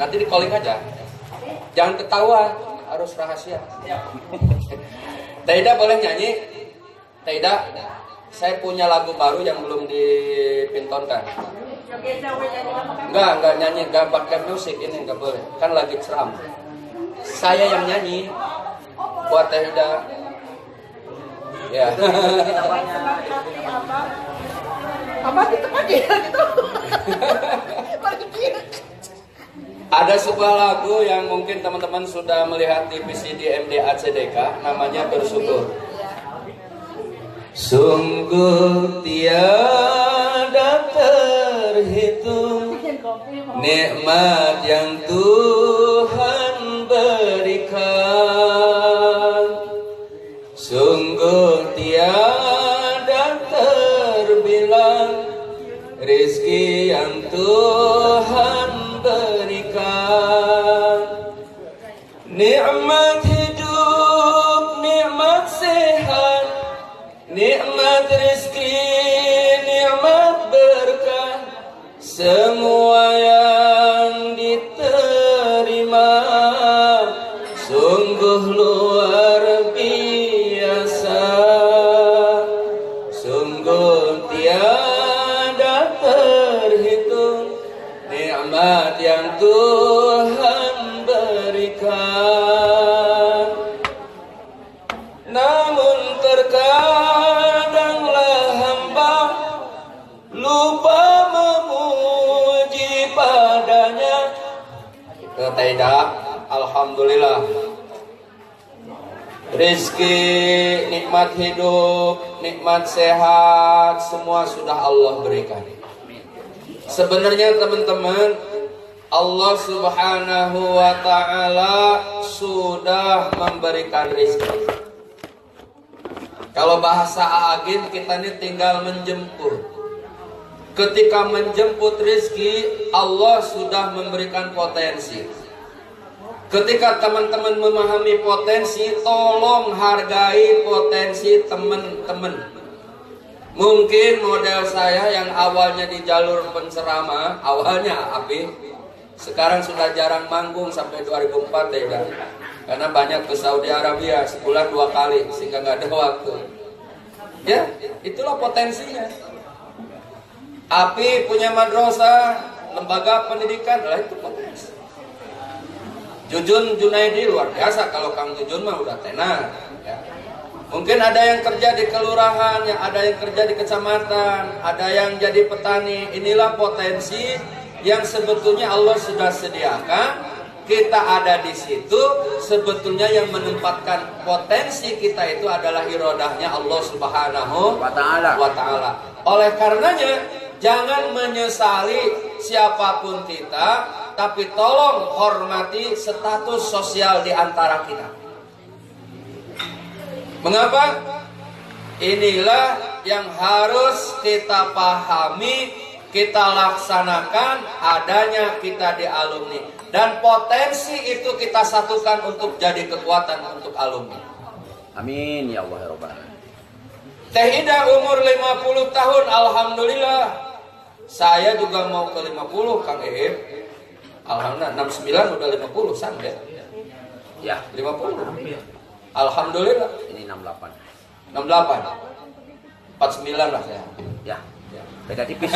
Nanti di calling aja. Jangan ketahuan, harus rahasia. Taida boleh nyanyi? Taida, saya punya lagu baru yang belum dipintonkan. Enggak nyanyi, enggak pakai musik ini enggak boleh. Kan lagi ceram. Saya yang nyanyi buat Taida. Ya. Apa gitu pagi gitu. Ada sebuah lagu yang mungkin teman-teman sudah melihat di VCD MDA CDK, namanya Bersyukur. Sungguh tiada terhitung nikmat yang Tuhan berikan. Sungguh tiada terbilang rezeki yang Tuhan berikan. Nikmat hidup, nikmat sehat, nikmat rezeki, nikmat berkah, semua yang diterima sungguh luar biasa. Sungguh tiada terhitung nikmat yang Tuhan berikan. Namun terkadanglah hamba lupa memuji padanya. Tidak, alhamdulillah. Rizki, nikmat hidup, nikmat sehat, semua sudah Allah berikan. Sebenarnya teman-teman, Allah Subhanahu wa ta'ala sudah memberikan rizki. Kalau bahasa Agin, kita ini tinggal menjemput. Ketika menjemput rizki, Allah sudah memberikan potensi. Ketika teman-teman memahami potensi, tolong hargai potensi teman-teman. Mungkin model saya yang awalnya di jalur penceramah, awalnya Abi, sekarang sudah jarang manggung sampai 2004 ya. Karena banyak ke Saudi Arabia, sebulan 2 kali, sehingga nggak ada waktu. Ya, itulah potensinya. Abi punya madrasah, lembaga pendidikan, lah itu potensi. Jujun Junaidi luar biasa, kalau Kang Jujun mah udah tenar. Ya. Mungkin ada yang kerja di kelurahan, yang ada yang kerja di kecamatan, ada yang jadi petani. Inilah potensi yang sebetulnya Allah sudah sediakan. Kita ada di situ. Sebetulnya yang menempatkan potensi kita itu adalah iradahnya Allah Subhanahu wa ta'ala. Oleh karenanya, jangan menyesali siapapun kita, tapi tolong hormati status sosial di antara kita. Mengapa? Inilah yang harus kita pahami, kita laksanakan adanya kita di alumni. Dan potensi itu kita satukan untuk jadi kekuatan untuk alumni. Amin ya Allah ya Rabbal alamin. Teh Ida umur 50 tahun, alhamdulillah. Saya juga mau ke 50, Kang Eib. Alhamdulillah 69 udah 50 sampai. Ya, 50. Alhamdulillah. ini 68. 68. 49 lah saya. Ya, beda tipis.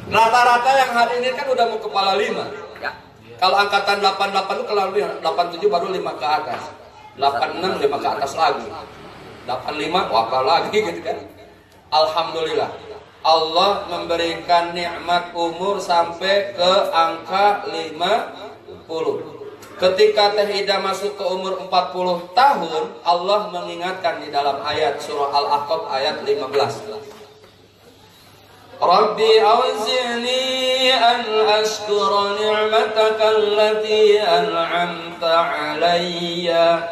Rata-rata yang hari ini kan udah mau kepala 5. Ya, Kalau angkatan 88 itu kalau 87 baru 5 ke atas. 86 5 ke atas lagi. 85 apa lagi gitu kan. Alhamdulillah. Allah memberikan nikmat umur sampai ke angka 50. Ketika Teh Ida masuk ke umur 40 tahun, Allah mengingatkan di dalam ayat surah Al-Ahqaf ayat 15. Rabbi awzi'ni an ashkura ni'mataka allati an'amta 'alayya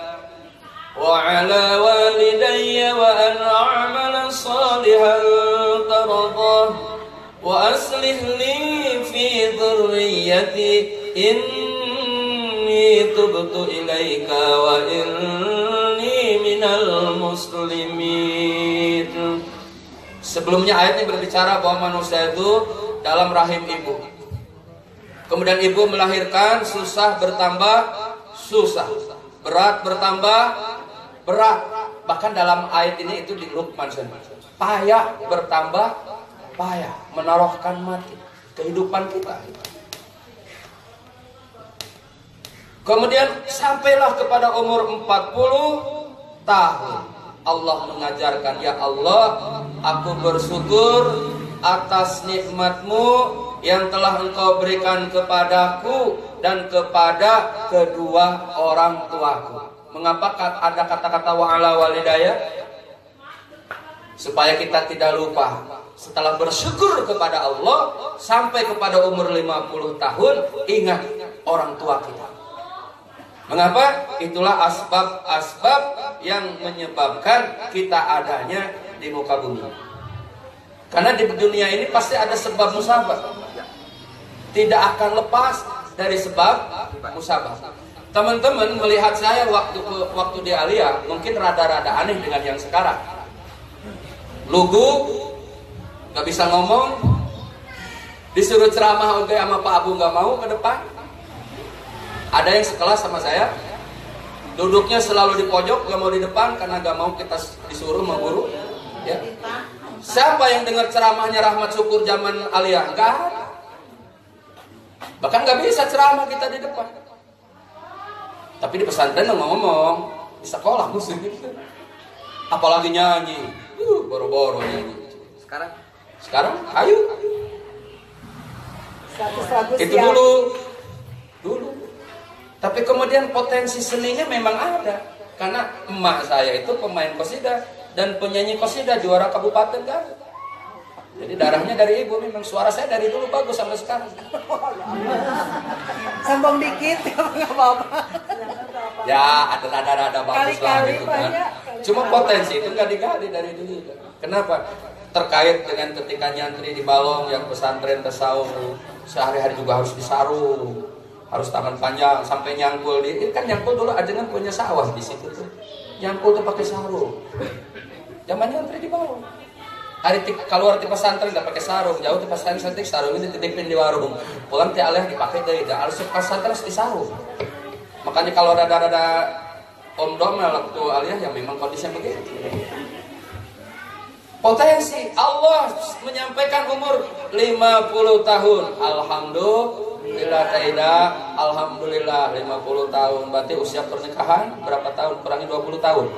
wa 'ala walidayya wa an a'mala salihan tardah wa aslih li fi dhurriyyati inni tubtu ilaika wa inni minal muslimin. Sebelumnya ayat ini berbicara bahwa manusia itu dalam rahim ibu. Kemudian ibu melahirkan, susah bertambah susah, berat bertambah berat. Bahkan dalam ayat ini itu di Luqman, payah bertambah payah, menaruhkan mati kehidupan kita. Kemudian sampailah kepada umur 40 tahun. Allah mengajarkan, ya Allah, aku bersyukur atas nikmat-Mu yang telah Engkau berikan kepadaku dan kepada kedua orang tuaku. Mengapa ada kata-kata wa'ala walidayah? Supaya kita tidak lupa, setelah bersyukur kepada Allah sampai kepada umur 50 tahun, ingat orang tua kita. Mengapa? Itulah asbab-asbab yang menyebabkan kita adanya di muka bumi. Karena di dunia ini pasti ada sebab musabab. Tidak akan lepas dari sebab musabab. Teman-teman melihat saya waktu di Alia mungkin rada-rada aneh dengan yang sekarang. Lugu, gak bisa ngomong, disuruh ceramah oke sama Pak Abu gak mau ke depan. Ada yang sekelas sama saya, duduknya selalu di pojok, gak mau di depan karena gak mau kita disuruh sama guru. Ya. Siapa yang dengar ceramahnya Rahmat Syukur zaman Alia? Enggak ada. Bahkan gak bisa ceramah kita di depan. Tapi di pesantren ngomong-ngomong, di sekolah musik gitu. Apalagi nyanyi, boro-boro nyanyi. Sekarang, ayo. Itu dulu. Tapi kemudian potensi seninya memang ada. Karena emak saya itu pemain qasidah dan penyanyi qasidah juara kabupaten Garut. Jadi darahnya dari ibu, memang suara saya dari dulu bagus sampai sekarang. Sambung dikit, nggak apa-apa. Ya, ada rada-rada bagus lah gitu kan. Cuma potensi itu nggak digali dari dulu. Kenapa? Terkait dengan ketika nyantri di Balong yang pesantren tasawuf, sehari-hari juga harus disarung, harus tangan panjang sampai nyangkul di. Ini kan nyangkul dulu ajengan punya sawah di situ tuh. Nyangkul tuh pakai sarung. Zaman nyantri di Balong. Keluar di pesantren nggak pakai sarung, jauh di pesantren sarung ini dititipin di warung, pulang ti alih dipakai dari dah, harus pesantren harus disarung. Makanya kalau rada-rada omdom waktu aliyah ya memang kondisinya begitu. Potensi Allah menyampaikan umur 50 tahun, alhamdulillah tidak, alhamdulillah 50 tahun, berarti usia pernikahan berapa tahun? Kurangi 20 tahun,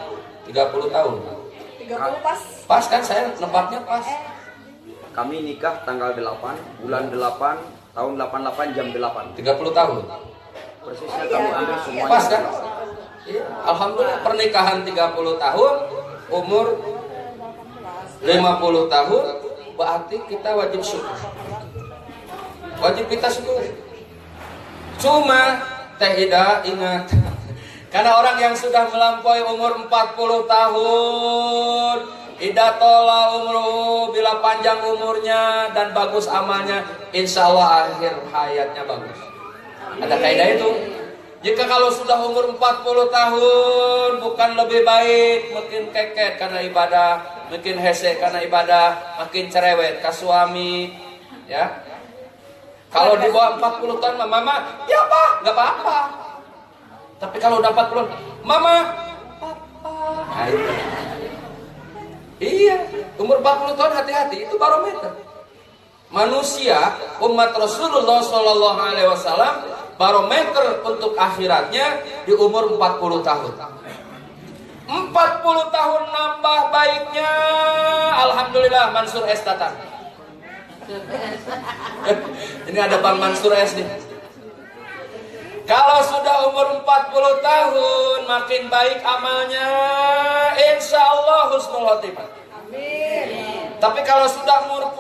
30 tahun. 30 pas. Pas kan saya nempatnya pas. Kami nikah tanggal 8, bulan 8, tahun 88 jam 8. 30 tahun. Persisnya kami ambil semuanya. Pas kan? Iya. Alhamdulillah pernikahan 30 tahun, umur 50 tahun, berarti kita wajib syukur. Wajib kita syukur. Cuma Teh Ida ingat, karena orang yang sudah melampaui umur 40 tahun, idatola umru, bila panjang umurnya dan bagus amalnya, insya Allah akhir hayatnya bagus. Ada kaidah itu. Jika kalau sudah umur 40 tahun, bukan lebih baik, makin keket karena ibadah, makin hese karena ibadah, makin cerewet ke suami, ya. Kalau di bawah 40 tahun, mama, ya pak, nggak apa-apa. Tapi kalau udah 40, mama, papa. Nah, itu. Iya, umur 40 tahun hati-hati, itu barometer. Manusia, umat Rasulullah SAW, barometer untuk akhiratnya di umur 40 tahun. 40 tahun nambah baiknya, alhamdulillah Mansur S datang. Ini ada Bang Mansur S nih. Kalau sudah umur 40 tahun makin baik amalnya, insya Allah husnul khotimah. Amin. Tapi kalau sudah umur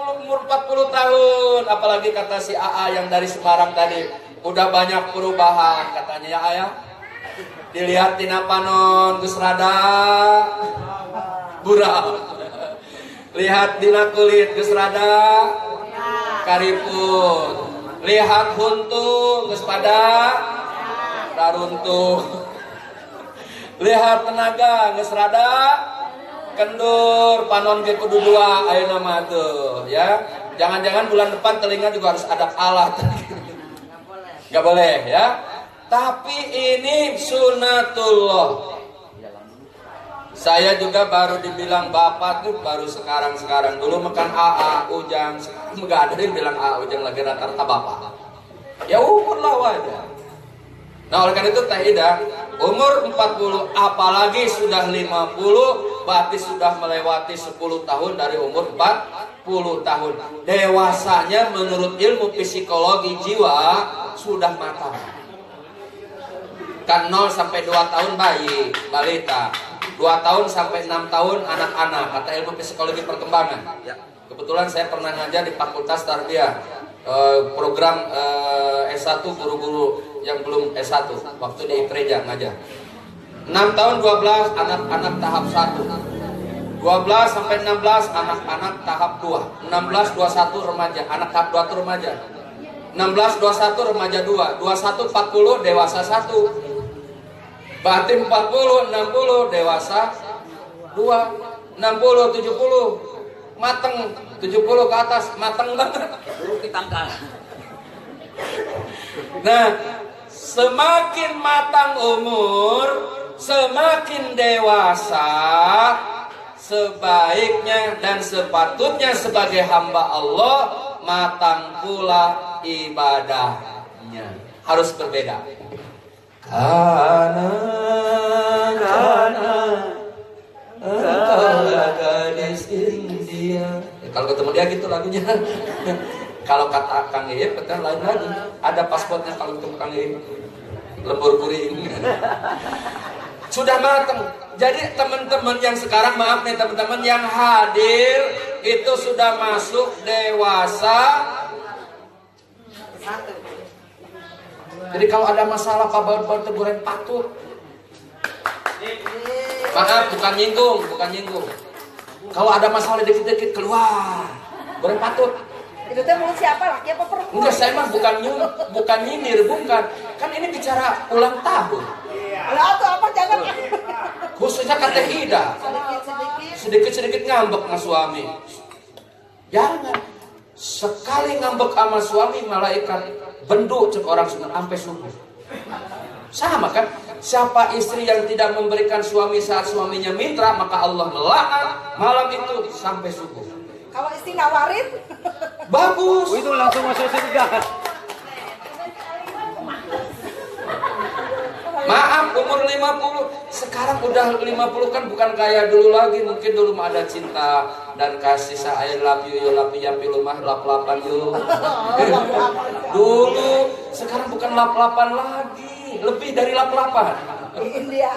40 tahun, apalagi kata si AA yang dari Semarang tadi, udah banyak perubahan katanya ya ayah. Dilihatin apa non geus rada burau. Lihat dina kulit geus rada karipun. Lihat huntu geus pada raruntuh. Lihat tenaga geus rada kendur, panon ge kudu dua ayeuna mah teuh ya. Jangan-jangan bulan depan telinga juga harus ada alat. Nggak boleh ya. Tapi ini sunatullah. Saya juga baru dibilang bapak tuh baru sekarang. Dulu makan AA, ujang. Sekarang nggak ada yang bilang AA, ujang lagi rata-rata bapak. Ya umur lah wajar. Nah oleh karena itu Teh Ida, umur 40 apalagi sudah 50 berarti sudah melewati 10 tahun dari umur 40 tahun. Dewasanya menurut ilmu psikologi jiwa sudah matang. Kan 0 sampai 2 tahun bayi, balita. 2 tahun sampai 6 tahun anak-anak, kata ilmu psikologi perkembangan. Kebetulan saya pernah ngajar di Fakultas Tarbiyah, program S1 guru-guru yang belum S1 waktu di Ipreja ngajar. 6 tahun 12 anak-anak tahap 1. 12 sampai 16 anak-anak tahap 2. 16 21 remaja, anak tahap 2 itu remaja. 16 21 remaja 2, 21 40 dewasa 1. Berarti 40 60 dewasa 2, 60 70 mateng, 70 ke atas mateng banget. Buruk ditangkal. Nah, semakin matang umur, semakin dewasa, sebaiknya dan sepatutnya sebagai hamba Allah matang pula ibadahnya. Harus berbeda. Karena engkaulah gadis India. Kalau ketemu dia gitu lagunya. Kalau kata Kang Iip kan lain lagi. Ada pasportnya kalau ketemu Kang Iip. Lembur kuring. Sudah matang. Jadi teman-teman yang sekarang, maaf nih teman-teman yang hadir itu sudah masuk dewasa. Jadi kalau ada masalah Pak baut-baut teguran patut. Maaf, bukan nyinggung. Kalau ada masalah dikit-dikit keluar, goreng patut. Itu teh mulut siapa, laki apa perempuan? Enggak, saya mah bukan nyindir, bukan. Kan ini bicara ulang tahun. Lah atau apa jangan. Khususnya kata Ida. Sedikit-sedikit ngambek sama suami. Jangan. Sekali ngambek sama suami, malaikat bendu cek orang sampai subuh. Sama kan? Siapa istri yang tidak memberikan suami saat suaminya minta, maka Allah melaknat malam itu sampai subuh. Kalau istri nawarin, bagus. Itu langsung masuk surga. Maaf, umur 50. Sekarang udah 50 kan bukan kayak dulu lagi. Mungkin dulu mah ada cinta dan kasih sayang, love you, love you, lumah, lap-lapan yuk. Dulu, sekarang bukan lap-lapan lagi. Lebih dari lap-lapan. India.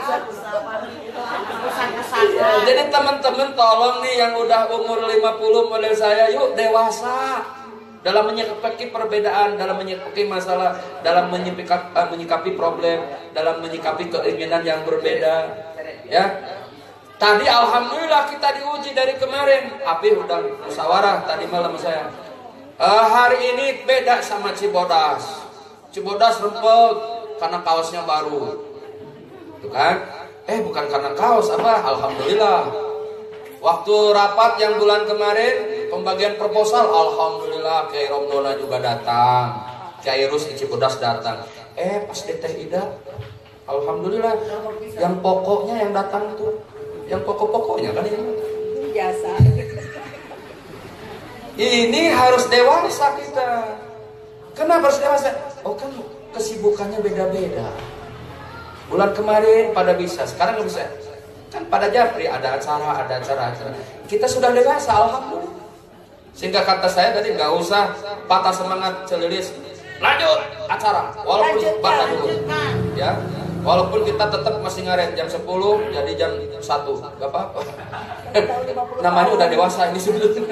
Jadi teman-teman tolong nih yang udah umur 50 model saya, yuk dewasa. Dalam menyikapi perbedaan, dalam menyikapi masalah, dalam menyikapi problem, dalam menyikapi keinginan yang berbeda. Ya. Tadi alhamdulillah kita diuji dari kemarin. Api udah musyawarah tadi malam saya. Hari ini beda sama Cibodas. Cibodas rempet karena kaosnya baru. Tuh kan? Bukan karena kaos apa? Alhamdulillah. Waktu rapat yang bulan kemarin pembagian proposal, alhamdulillah Kiai Romdona juga datang. Kiai Rus di Cibodas datang. Pas di Teh Ida, alhamdulillah yang pokoknya yang datang tuh, yang pokok-pokoknya kan ini. Biasa. Ini harus dewasa kita. Kenapa harus dewasa? Kan kesibukannya beda-beda. Bulan kemarin pada bisa, sekarang nggak bisa. Kan pada Japri ada acara. Kita sudah dewasa, alhamdulillah. Sehingga kata saya tadi nggak usah patah semangat celilis. Lanjut acara, walaupun batal dulu. Ya, walaupun kita tetap masih ngaret jam 10, jadi jam 1, nggak apa-apa. Namanya udah dewasa ini sebetulnya.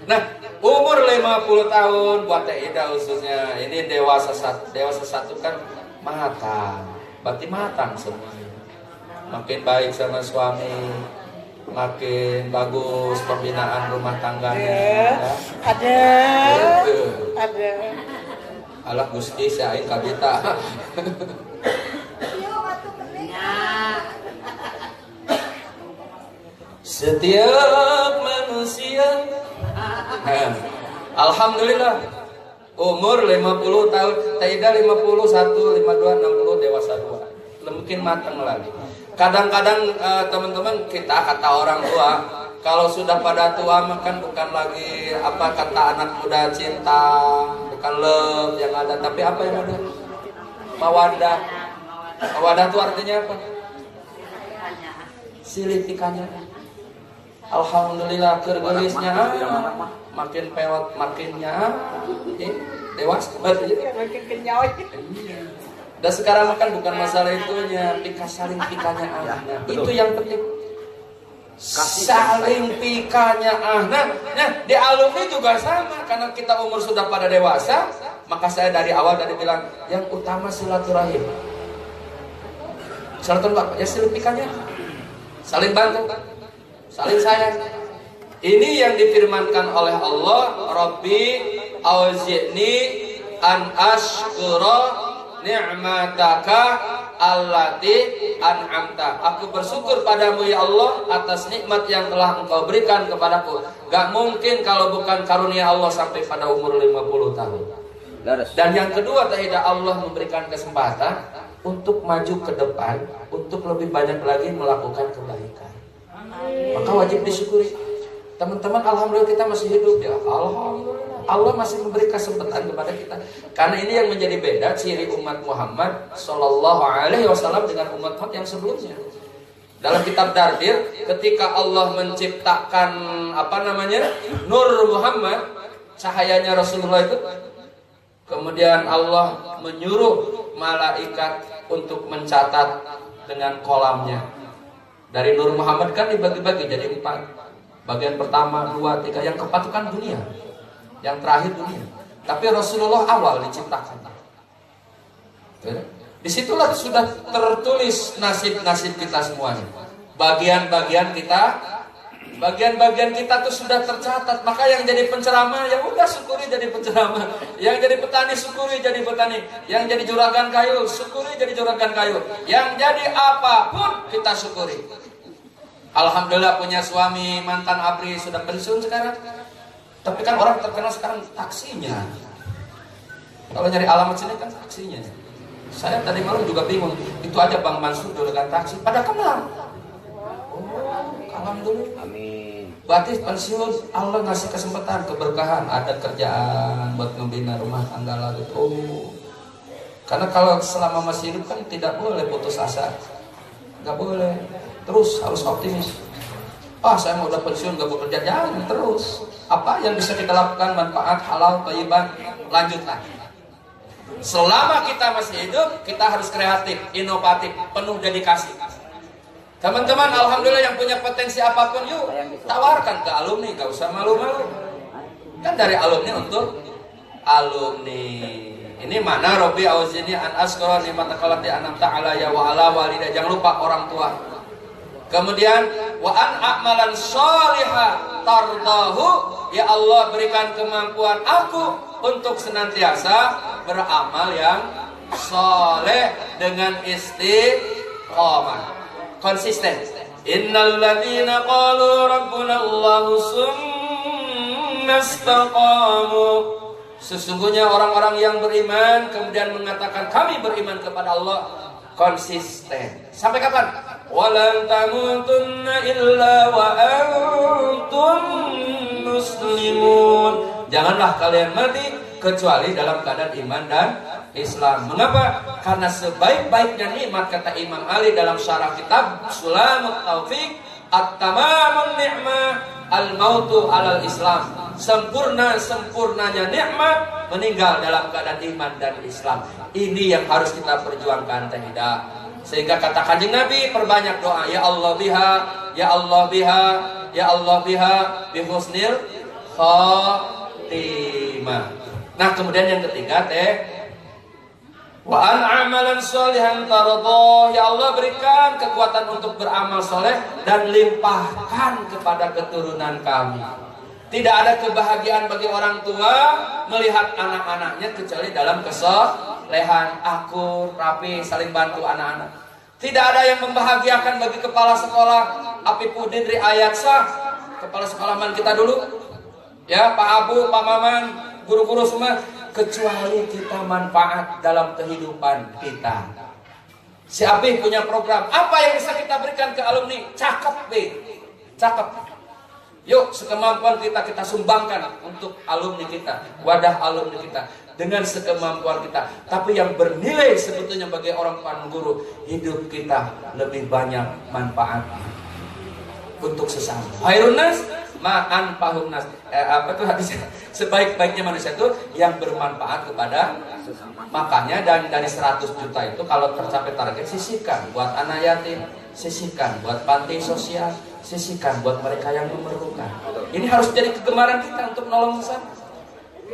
Nah, umur 50 tahun buat Teh Ida khususnya, ini dewasa satu kan matang, berarti matang semuanya. Makin baik sama suami, makin bagus pembinaan rumah tangganya. Ada. Alah Gusti sain kabita. Setiap manusia. Alhamdulillah. Umur 50 tahun, Taida 51, 52, 60, dewasa 2. Mungkin matang lagi. Kadang-kadang teman-teman, kita kata orang tua, kalau sudah pada tua makan bukan lagi apa kata anak muda cinta, bukan love yang ada, tapi apa yang ada? Mawadah. Mawadah itu artinya apa? Silih pikanya. Alhamdulillah kergelisnya makin pewot makinnya dewasa Makin kenyoy. dan sekarang makan bukan masalah itunya, saling pikanya itu yang penting, saling pikanya nah di alumni juga sama, karena kita umur sudah pada dewasa, maka saya dari awal tadi bilang yang utama silaturahim. Silaturahim ya, saling pikanya, saling bantu, saling sayang. Ini yang difirmankan oleh Allah, Rabbi auzi'ni an ashkura ni'mataka allati an'amta. Aku bersyukur padamu ya Allah atas nikmat yang telah Engkau berikan kepadaku. Gak mungkin kalau bukan karunia Allah sampai pada umur 50 tahun. Dan yang kedua, tidak Allah memberikan kesempatan untuk maju ke depan, untuk lebih banyak lagi melakukan kebaikan. Maka wajib disyukuri. Teman-teman, alhamdulillah kita masih hidup ya. Alhamdulillah. Allah masih memberi kesempatan kepada kita. Karena ini yang menjadi beda ciri umat Muhammad Sallallahu Alaihi Wasallam dengan umat yang sebelumnya. Dalam kitab Dardir, ketika Allah menciptakan Nur Muhammad, cahayanya Rasulullah itu, kemudian Allah menyuruh malaikat untuk mencatat dengan kolamnya. Dari Nur Muhammad kan dibagi-bagi jadi 4. Bagian pertama, 2, 3, yang keempat itu kan dunia, yang terakhir dunia. Tapi Rasulullah awal diciptakan. Disitulah sudah tertulis nasib-nasib kita semuanya. Bagian-bagian kita tuh sudah tercatat. Maka yang jadi penceramah ya udah syukuri jadi penceramah. Yang jadi petani syukuri jadi petani. Yang jadi juragan kayu syukuri jadi juragan kayu. Yang jadi apapun kita syukuri. Alhamdulillah punya suami mantan ABRI, sudah pensiun sekarang. Tapi kan orang terkenal sekarang taksinya. Kalau nyari alamat sini kan taksinya. Saya tadi malam juga bingung. Itu aja Bang Mansur juragan taksi, pada kenal. Oh, alhamdulillah. Amin. Berarti pensiun Allah ngasih kesempatan, keberkahan, ada kerjaan buat membina rumah tangga lagi. Oh. Karena kalau selama masih hidup kan tidak boleh putus asa. Gak boleh. Terus harus optimis. Saya mau udah pensiun gak bekerja, jangan terus. Apa yang bisa kita lakukan, manfaat halal, thayyiban, lanjutlah. Selama kita masih hidup, kita harus kreatif, inovatif, penuh dedikasi. Teman-teman, alhamdulillah yang punya potensi apapun, yuk tawarkan ke alumni, gak usah malu-malu. Kan dari alumni untuk alumni. Ini mana Rabbi auzini an askura ni'mataka allati an'amta alayya wa ala walidayya. Jangan lupa orang tua. Kemudian wa an a'malan sholiha tardahu, ya Allah berikan kemampuan aku untuk senantiasa beramal yang soleh dengan istiqomah, konsisten. Innal ladzina qalu rabbuna Allahu summa istaqamu. Sesungguhnya orang-orang yang beriman kemudian mengatakan kami beriman kepada Allah, konsisten. Sampai kapan? Walan tamutunna illa wa antum muslimun. Janganlah kalian mati kecuali dalam keadaan iman dan Islam. Mengapa? Karena sebaik-baiknya nikmat, kata Imam Ali dalam syarah kitab Sulamut Taufiq, at-tamamun ni'mah al-mautu alal Islam. Sempurnanya nikmat, meninggal dalam keadaan iman dan Islam. Ini yang harus kita perjuangkan, tidak. Sehingga kata Kanjeng Nabi, perbanyak doa, ya Allah biha, ya Allah biha, ya Allah biha, bihusnil khatimah. Nah kemudian yang ketiga wa an amalan sholihan tardah, ya Allah berikan kekuatan untuk beramal soleh dan limpahkan kepada keturunan kami. Tidak ada kebahagiaan bagi orang tua melihat anak-anaknya kecuali dalam kesolehan, akur, rapi, saling bantu anak-anak. Tidak ada yang membahagiakan bagi kepala sekolah. Apipudin riayat sah, kepala sekolah man kita dulu, ya Pak Abu, Pak Maman, guru-guru semua. kecuali kita manfaat dalam kehidupan kita. Si Abi punya program, apa yang bisa kita berikan ke alumni? Cakep, Be. Cakep. Yuk, sekemampuan kita sumbangkan untuk alumni kita, wadah alumni kita, dengan sekemampuan kita. Tapi yang bernilai sebetulnya bagi orang guru, hidup kita lebih banyak manfaatnya untuk sesama. Khairun nas ma'an pahun nas. Apa tuh hadisnya? Sebaik-baiknya manusia itu yang bermanfaat kepada sesama. Makanya dari 100 juta itu kalau tercapai target, sisihkan buat anak yatim, sisihkan buat panti sosial, sisihkan buat mereka yang memerlukan. Ini harus jadi kegemaran kita untuk menolong sesama.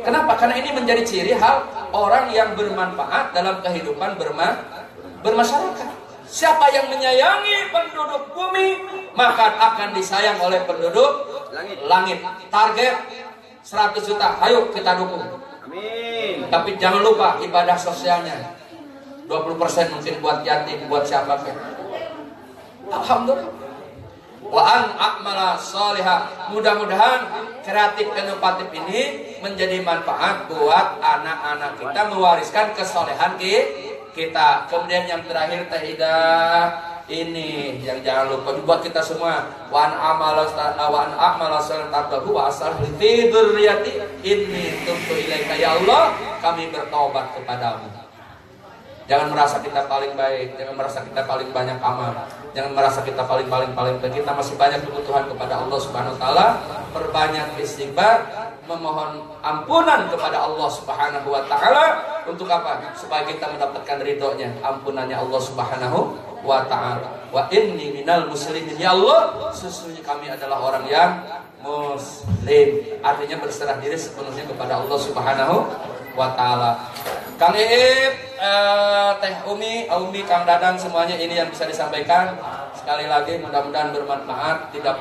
Kenapa? Karena ini menjadi ciri hal orang yang bermanfaat dalam kehidupan bermasyarakat. Siapa yang menyayangi penduduk bumi, maka akan disayang oleh penduduk langit. Target 100 juta, ayo kita dukung. Amin. Tapi jangan lupa ibadah sosialnya 20% mungkin buat yatim, buat siapa pun. Alhamdulillah. Wa an a'mala sholihah. Mudah-mudahan kreatif inovatif ini menjadi manfaat buat anak-anak kita, mewariskan kesolehan kita. Kemudian yang terakhir Tahidah ini yang jangan lupa buat kita semua. Wa an a'mala sholihah tardahu wa aslih fi dzurriyyati inni tubtu ilaika, ya Allah kami bertobat kepadamu. Jangan merasa kita paling baik, jangan merasa kita paling banyak amal, jangan merasa kita paling. Kita masih banyak kebutuhan kepada Allah Subhanahu wa taala. Perbanyak istighfar, memohon ampunan kepada Allah Subhanahu wa taala. Untuk apa? Supaya kita mendapatkan ridhonya, ampunannya Allah Subhanahu wa taala. Wa inni minal muslimin, ya Allah sesungguhnya kami adalah orang yang muslim. Artinya berserah diri sepenuhnya kepada Allah Subhanahu wa taala. Kang Iip, Teh Umi, Kang Dadang, semuanya ini yang bisa disampaikan. Sekali lagi mudah-mudahan bermanfaat. Tidak